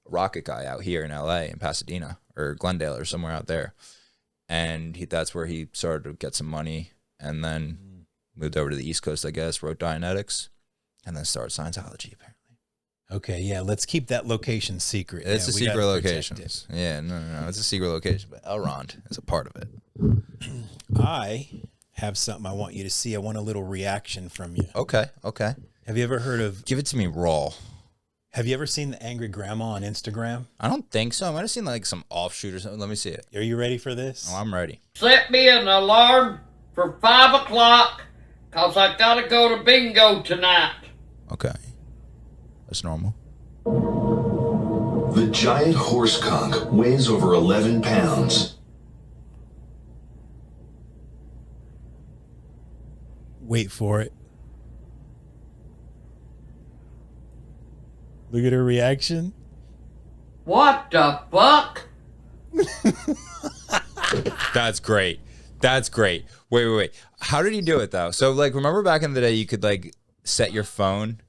Speaker 1: rocket guy out here in LA, in Pasadena or Glendale or somewhere out there. And that's where he started to get some money and then moved over to the East Coast, I guess, wrote Dianetics, and then started Scientology, apparently.
Speaker 2: Okay, yeah, let's keep that location secret.
Speaker 1: It's a secret location. Yeah, no, it's a secret location, but Elrond is a part of it.
Speaker 2: I have something I want you to see. I want a little reaction from you.
Speaker 1: Okay.
Speaker 2: Have you ever heard of...
Speaker 1: Give it to me raw.
Speaker 2: Have you ever seen the Angry Grandma on Instagram?
Speaker 1: I don't think so. I might have seen like some offshoot or something. Let me see it.
Speaker 2: Are you ready for this?
Speaker 1: Oh, I'm ready.
Speaker 3: Set me an alarm for 5 o'clock, because I gotta go to bingo tonight.
Speaker 1: Okay. That's normal.
Speaker 4: The giant horse conch weighs over 11 pounds.
Speaker 2: Wait for it. Look at her reaction.
Speaker 3: What the fuck?
Speaker 1: That's great. Wait. How did he do it though? So like, remember back in the day, you could like set your phone.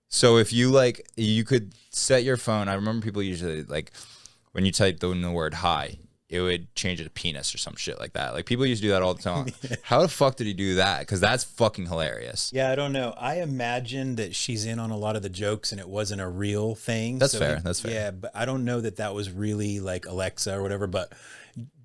Speaker 1: So if you like, you could set your phone. I remember people usually like when you type in the word hi, it would change it to penis or some shit like that. Like people used to do that all the time. How the fuck did he do that? Because that's fucking hilarious.
Speaker 2: Yeah, I don't know. I imagine that she's in on a lot of the jokes and it wasn't a real thing.
Speaker 1: That's fair. That's fair.
Speaker 2: Yeah, but I don't know that was really like Alexa or whatever. But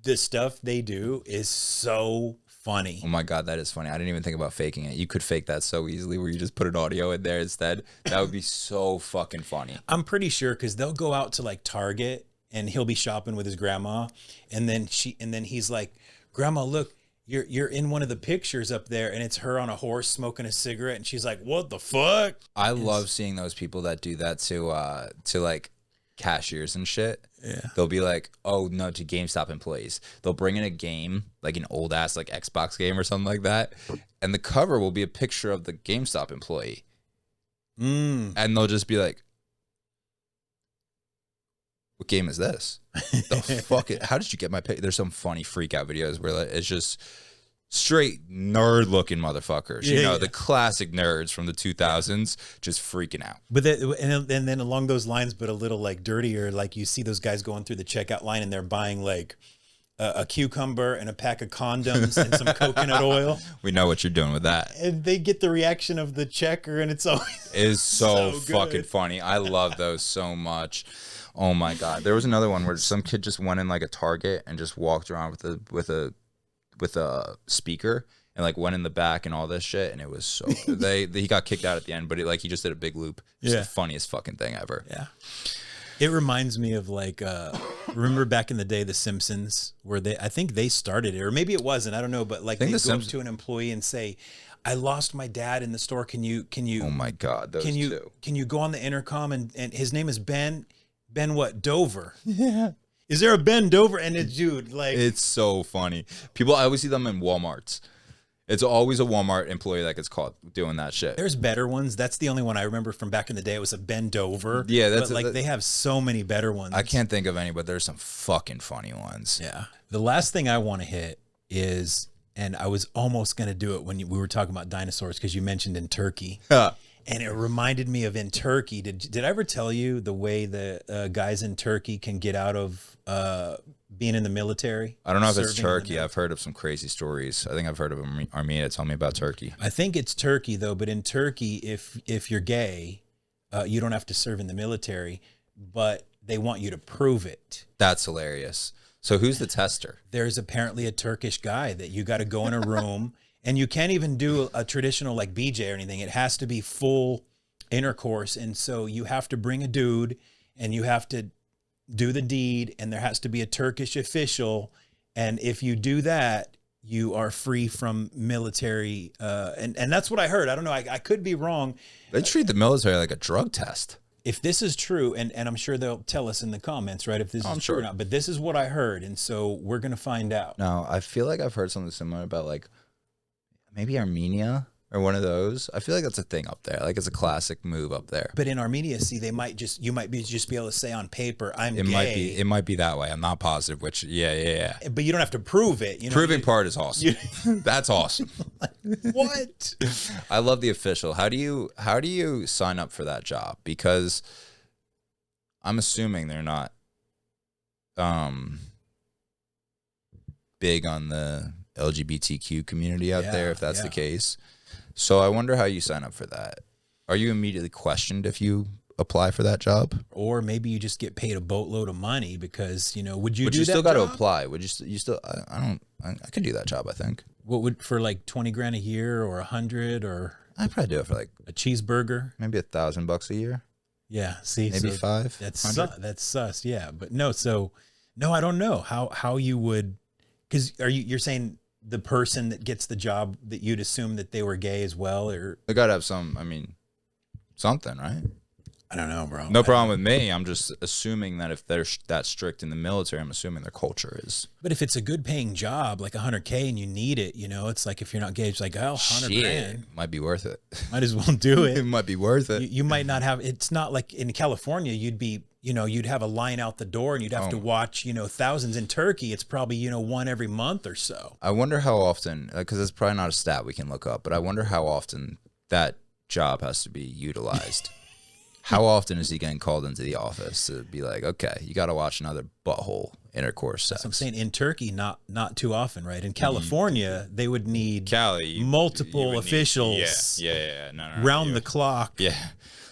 Speaker 2: the stuff they do is so funny.
Speaker 1: Oh my God, that is funny. I didn't even think about faking it. You could fake that so easily where you just put an audio in there instead. That would be so fucking funny.
Speaker 2: I'm pretty sure because they'll go out to like Target and he'll be shopping with his grandma, and then he's like, "Grandma, look, you're in one of the pictures up there, and it's her on a horse smoking a cigarette," and she's like, "What the fuck?"
Speaker 1: I love seeing those people that do that to like cashiers and shit.
Speaker 2: Yeah.
Speaker 1: They'll be like, oh no, to GameStop employees. They'll bring in a game, like an old ass like Xbox game or something like that, and the cover will be a picture of the GameStop employee. And they'll just be like, what game is this? The fuck it. How did you get my pic? There's some funny freak out videos where like, it's just straight nerd looking motherfuckers. The classic nerds from the 2000s just freaking out.
Speaker 2: But and then along those lines, but a little like dirtier, like you see those guys going through the checkout line and they're buying like a cucumber and a pack of condoms and some coconut oil.
Speaker 1: We know what you're doing with that.
Speaker 2: And they get the reaction of the checker, and it's always
Speaker 1: is so
Speaker 2: so
Speaker 1: fucking
Speaker 2: good.
Speaker 1: funny. I love those so much. Oh my god. There was another one where some kid just went in like a Target and just walked around with a speaker and like went in the back and all this shit, and it was so he got kicked out at the end, but he just did a big loop. It's the funniest fucking thing ever.
Speaker 2: Yeah. It reminds me of like remember back in the day The Simpsons, where I think they started it, or maybe it wasn't, I don't know, but like they go up to an employee and say, I lost my dad in the store, can you
Speaker 1: oh my god, those
Speaker 2: can you go on the intercom and his name is Ben what, Dover? Yeah. Is there a Ben Dover? And it's, dude, like,
Speaker 1: it's so funny. I always see them in Walmarts. It's always a Walmart employee that gets caught doing that shit.
Speaker 2: There's better ones. That's the only one I remember from back in the day. It was a Ben Dover.
Speaker 1: Yeah,
Speaker 2: they have so many better ones.
Speaker 1: I can't think of any, but there's some fucking funny ones.
Speaker 2: Yeah. The last thing I want to hit is, and I was almost going to do it when we were talking about dinosaurs, because you mentioned in Turkey. And it reminded me of in Turkey. Did I ever tell you the way the guys in Turkey can get out of being in the military?
Speaker 1: I don't know if it's Turkey. I've heard of some crazy stories. I think I've heard of Armenia. Tell me about Turkey.
Speaker 2: I think it's Turkey, though. But in Turkey, if you're gay, you don't have to serve in the military, but they want you to prove it.
Speaker 1: That's hilarious. So who's the tester?
Speaker 2: There's apparently a Turkish guy that you got to go in a room. And you can't even do a traditional like BJ or anything. It has to be full intercourse. And so you have to bring a dude and you have to do the deed, and there has to be a Turkish official. And if you do that, you are free from military. And that's what I heard. I don't know. I could be wrong.
Speaker 1: They treat the military like a drug test.
Speaker 2: If this is true, and I'm sure they'll tell us in the comments, right, if this is true or not. But this is what I heard. And so we're going to find out.
Speaker 1: No, I feel like I've heard something similar about like, maybe Armenia or one of those. I feel like that's a thing up there. Like it's a classic move up there.
Speaker 2: But in Armenia, see, you might just be able to say on paper, I'm gay.
Speaker 1: It might be that way. I'm not positive. Which, yeah.
Speaker 2: But you don't have to prove it.
Speaker 1: Proving part is awesome. That's awesome.
Speaker 2: What?
Speaker 1: I love the official. How do you sign up for that job? Because I'm assuming they're not big on the LGBTQ community out there, if that's the case. So I wonder how you sign up for that. Are you immediately questioned if you apply for that job?
Speaker 2: Or maybe you just get paid a boatload of money because, would you
Speaker 1: but
Speaker 2: do
Speaker 1: you
Speaker 2: that
Speaker 1: still got to
Speaker 2: job?
Speaker 1: apply. Would you still, I could do that job, I think.
Speaker 2: What would, for like 20 grand a year or 100 or?
Speaker 1: I'd probably do it for like
Speaker 2: a cheeseburger.
Speaker 1: Maybe $1,000 a year.
Speaker 2: Yeah. See,
Speaker 1: maybe
Speaker 2: so
Speaker 1: five.
Speaker 2: That's sus. Yeah. But no, I don't know how you would, because you're saying the person that gets the job that you'd assume that they were gay as well, or
Speaker 1: they got to have something, right?
Speaker 2: I don't know, bro.
Speaker 1: No problem with me. I'm just assuming that if they're that strict in the military, I'm assuming their culture is.
Speaker 2: But if it's a good paying job, like $100K and you need it, it's like if you're not gay, it's like, 100 grand.
Speaker 1: Might be worth it.
Speaker 2: Might as well do it.
Speaker 1: It might be worth it.
Speaker 2: You might not have, it's not like in California, you'd have a line out the door and you'd have to watch, thousands. In Turkey, it's probably, one every month or so.
Speaker 1: I wonder how often, because it's probably not a stat we can look up, but I wonder how often that job has to be utilized. How often is he getting called into the office to be like, okay, you got to watch another butthole intercourse sex?
Speaker 2: So I'm saying in Turkey, not too often, right? In California, they would need multiple officials.
Speaker 1: No,
Speaker 2: round the clock.
Speaker 1: Yeah.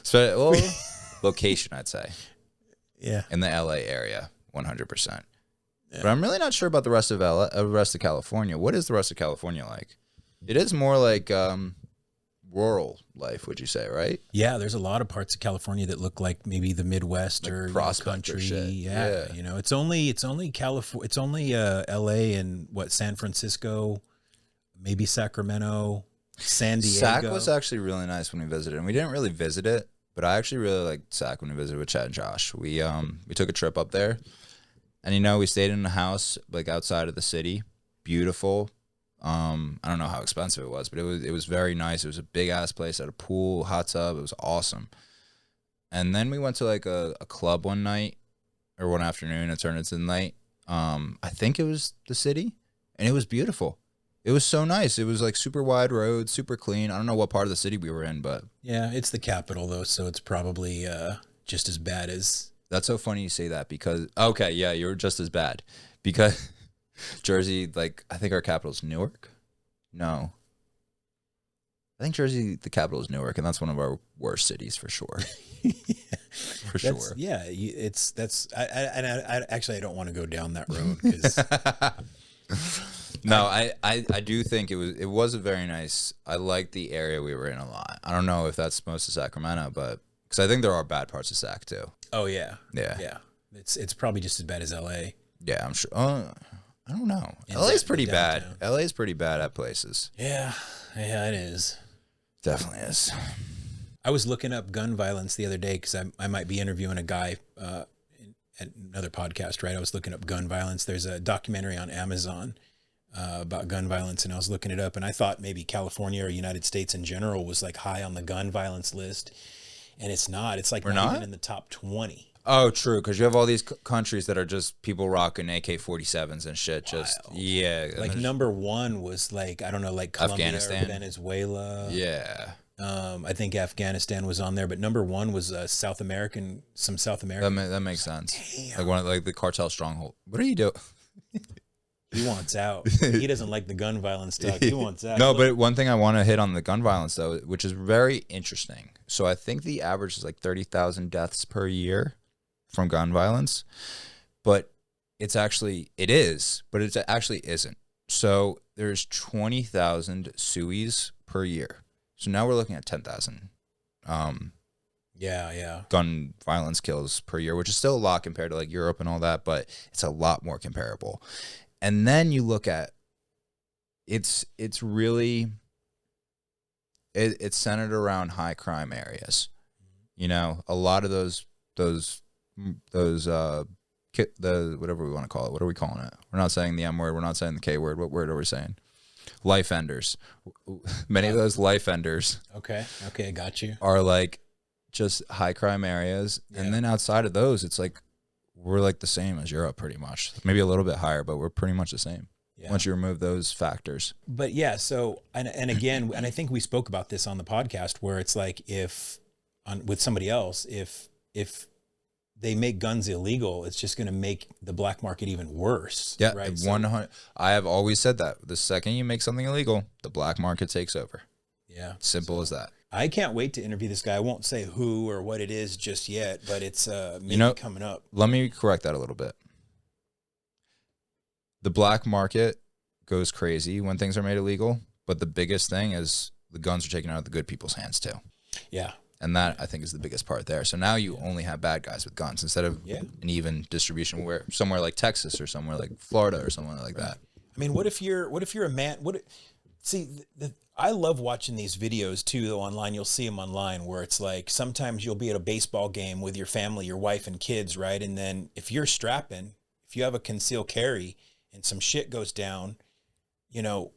Speaker 1: So, location, I'd say.
Speaker 2: Yeah.
Speaker 1: In the LA area, 100%. Yeah. But I'm really not sure about the rest of California. What is the rest of California like? It is more like rural life, would you say, right?
Speaker 2: Yeah, there's a lot of parts of California that look like maybe the Midwest
Speaker 1: like
Speaker 2: or
Speaker 1: country.
Speaker 2: Shit. Yeah. It's only California. It's only LA and San Francisco, maybe Sacramento, San Diego.
Speaker 1: Sac was actually really nice when we visited, and we didn't really visit it. but I actually really liked Sac when we visited with Chad and Josh. We took a trip up there, and we stayed in a house like outside of the city, beautiful. I don't know how expensive it was, but it was very nice. It was a big ass place, had a pool, hot tub. It was awesome. And then we went to like a club one night or one afternoon. It turned into the night. I think it was the city, and it was beautiful. It was so nice. It was like super wide roads, super clean. I don't know what part of the city we were in, but
Speaker 2: yeah, it's the capital though, so it's probably just as bad as.
Speaker 1: That's so funny you say that because okay, yeah, you're just as bad because Jersey, like I think our capital is Newark. No, I think Jersey, the capital is Newark, and that's one of our worst cities for sure. For sure.
Speaker 2: Yeah, I actually I don't want to go down that road because.
Speaker 1: No, I do think it was a very nice. I like the area we were in a lot. I don't know if that's most of Sacramento, but because I think there are bad parts of Sac too.
Speaker 2: Oh yeah,
Speaker 1: yeah.
Speaker 2: It's probably just as bad as LA.
Speaker 1: Yeah, I'm sure. I don't know. LA's pretty bad. LA's pretty bad at places.
Speaker 2: Yeah, it is.
Speaker 1: Definitely is.
Speaker 2: I was looking up gun violence the other day because I might be interviewing a guy at another podcast, right? I was looking up gun violence. There's a documentary on Amazon about gun violence, and I was looking it up, and I thought maybe California or United States in general was like high on the gun violence list, and it's not. It's like not even in the top 20.
Speaker 1: Oh, true, because you have all these countries that are just people rocking AK-47s and shit.
Speaker 2: Wild.
Speaker 1: Just yeah,
Speaker 2: like number one was like I don't know, like Colombia
Speaker 1: Afghanistan,
Speaker 2: or Venezuela.
Speaker 1: Yeah.
Speaker 2: I think Afghanistan was on there, but number one was South American.
Speaker 1: That makes sense.
Speaker 2: Damn.
Speaker 1: Like the cartel stronghold. What are you doing?
Speaker 2: He wants out. He doesn't like the gun violence talk. He wants out.
Speaker 1: No, but one thing I want to hit on the gun violence though, which is very interesting. So I think the average is like 30,000 deaths per year from gun violence, but it actually isn't. So there's 20,000 suies per year. So now we're looking at 10,000 gun violence kills per year, which is still a lot compared to like Europe and all that, but it's a lot more comparable. And then you look at it's really it's centered around high crime areas. A lot of those whatever we want to call it. What are we calling it? We're not saying the M word. We're not saying the K word. What word are we saying? Life enders. Many of those life enders.
Speaker 2: Okay, I got you.
Speaker 1: Are like just high crime areas, and then outside of those, it's like we're like the same as Europe, pretty much. Maybe a little bit higher, but we're pretty much the same. Yeah. Once you remove those factors.
Speaker 2: But yeah, so and again, and I think we spoke about this on the podcast, where it's like with somebody else, if they make guns illegal, it's just going to make the black market even worse.
Speaker 1: Yeah,
Speaker 2: right.
Speaker 1: 100. I have always said that the second you make something illegal, the black market takes over.
Speaker 2: Yeah,
Speaker 1: simple as that.
Speaker 2: I can't wait to interview this guy. I won't say who or what it is just yet, but it's maybe coming up.
Speaker 1: Let me correct that a little bit. The black market goes crazy when things are made illegal, but the biggest thing is the guns are taken out of the good people's hands too.
Speaker 2: Yeah.
Speaker 1: And that, I think, is the biggest part there. So now you only have bad guys with guns instead of an even distribution where somewhere like Texas or somewhere like Florida or somewhere like that.
Speaker 2: I mean, what if you're a man? I love watching these videos too, though, online. You'll see them online where it's like sometimes you'll be at a baseball game with your family, your wife and kids, right? And then if you're strapping, if you have a concealed carry and some shit goes down, you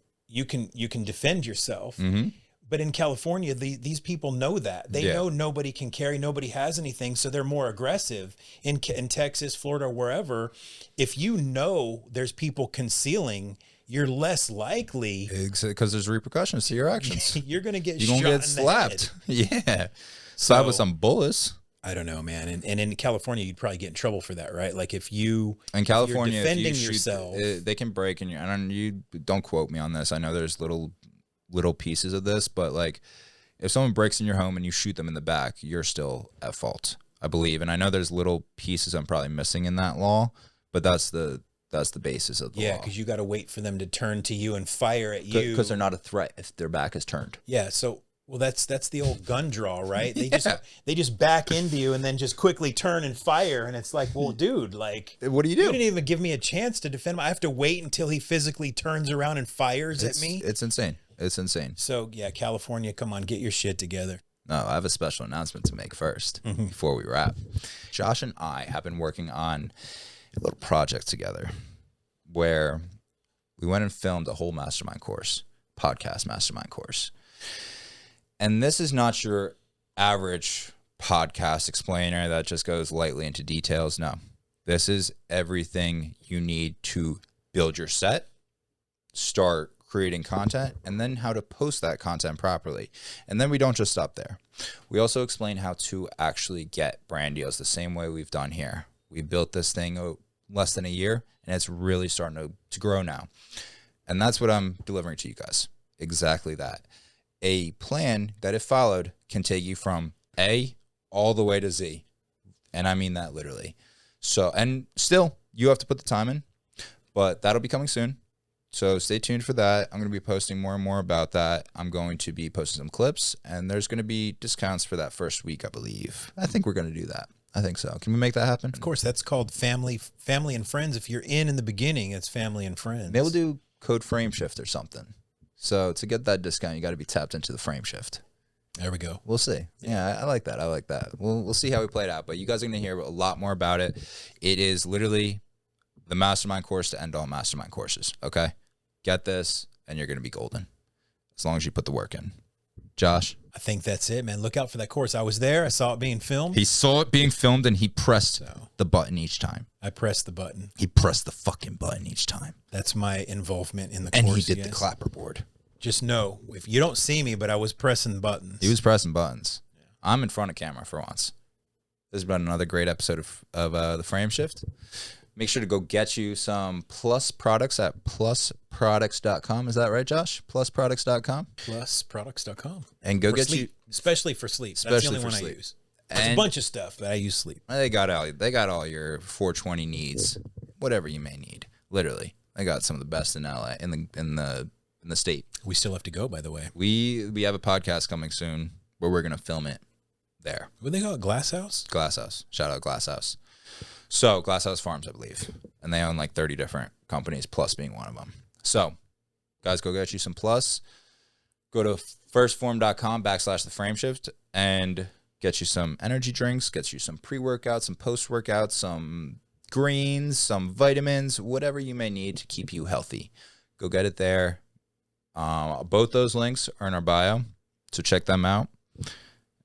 Speaker 2: can defend yourself. Mm-hmm. But in California, these people know that. They know nobody can carry, nobody has anything, so they're more aggressive. In Texas, Florida, wherever, if you know there's people concealing, you're less likely.
Speaker 1: Because there's repercussions to your actions.
Speaker 2: You're going to get
Speaker 1: shot. You're going to get slapped. Yeah. Slapped with some bullets.
Speaker 2: I don't know, man. And in California, you'd probably get in trouble for that, right? Like if you
Speaker 1: in California,
Speaker 2: if you're defending yourself,
Speaker 1: they can break in your. You don't quote me on this. I know there's little pieces of this, but like if someone breaks in your home and you shoot them in the back, you're still at fault, I believe. And I know there's little pieces I'm probably missing in that law, but that's the basis of the law.
Speaker 2: Yeah, because you got to wait for them to turn to you and fire at you
Speaker 1: because they're not a threat if their back is turned.
Speaker 2: Yeah, so that's the old gun draw, right? They just back into you and then just quickly turn and fire, and it's like, well, dude, like,
Speaker 1: what do? You
Speaker 2: didn't even give me a chance to defend. I have to wait until he physically turns around and fires at me.
Speaker 1: It's insane. It's insane.
Speaker 2: So yeah, California, come on, get your shit together.
Speaker 1: No, I have a special announcement to make first before we wrap. Josh and I have been working on a little project together where we went and filmed a whole mastermind course, podcast mastermind course. And this is not your average podcast explainer that just goes lightly into details. No, this is everything you need to build your set, start creating content, and then how to post that content properly. And then we don't just stop there. We also explain how to actually get brand deals the same way we've done here. We built this thing less than a year, and it's really starting to grow now. And that's what I'm delivering to you guys. Exactly that. A plan that, if followed, can take you from A all the way to Z. And I mean that literally. So, and still, you have to put the time in, but that'll be coming soon. So stay tuned for that. I'm going to be posting more and more about that. I'm going to be posting some clips, and there's going to be discounts for that first week, I believe. I think we're going to do that. I think so. Can we make that happen?
Speaker 2: Of course, that's called family and friends. If you're in the beginning, it's family and friends.
Speaker 1: Maybe we'll do code frame shift or something. So to get that discount, you got to be tapped into the frame shift.
Speaker 2: There we go.
Speaker 1: We'll see. Yeah, I like that. I like that. We'll see how we play it out. But you guys are going to hear a lot more about it. It is literally the mastermind course to end all mastermind courses. Okay? Get this, and you're going to be golden as long as you put the work in. Josh?
Speaker 2: I think that's it, man. Look out for that course. I was there. I saw it being filmed.
Speaker 1: He saw it being filmed, and he pressed the button each time.
Speaker 2: I pressed the button.
Speaker 1: He pressed the fucking button each time.
Speaker 2: That's my involvement in the course.
Speaker 1: And he did the clapperboard.
Speaker 2: Just know, if you don't see me, but I was pressing buttons.
Speaker 1: He was pressing buttons. Yeah. I'm in front of camera for once. This has been another great episode of the Frame Shift. Make sure to go get you some Plus products at plusproducts.com. Is that right, Josh? Plusproducts.com?
Speaker 2: Plusproducts.com.
Speaker 1: And go
Speaker 2: for
Speaker 1: get
Speaker 2: sleep.
Speaker 1: you...
Speaker 2: Especially for sleep.
Speaker 1: Especially
Speaker 2: That's the only
Speaker 1: for
Speaker 2: one
Speaker 1: sleep.
Speaker 2: I use. There's a bunch of stuff, but I use sleep.
Speaker 1: They got all your 420 needs, whatever you may need. Literally. They got some of the best in LA, in the state.
Speaker 2: We still have to go, by the way.
Speaker 1: We have a podcast coming soon where we're going to film it there.
Speaker 2: What do they call it? Glass House?
Speaker 1: Glass House. Shout out Glass House. So, Glass House Farms, I believe. And they own like 30 different companies, Plus being one of them. So, guys, go get you some Plus. Go to firstform.com/theframeshift and get you some energy drinks, get you some pre-workouts, some post-workouts, some greens, some vitamins, whatever you may need to keep you healthy. Go get it there. Both those links are in our bio, so check them out.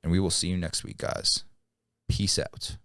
Speaker 1: And we will see you next week, guys. Peace out.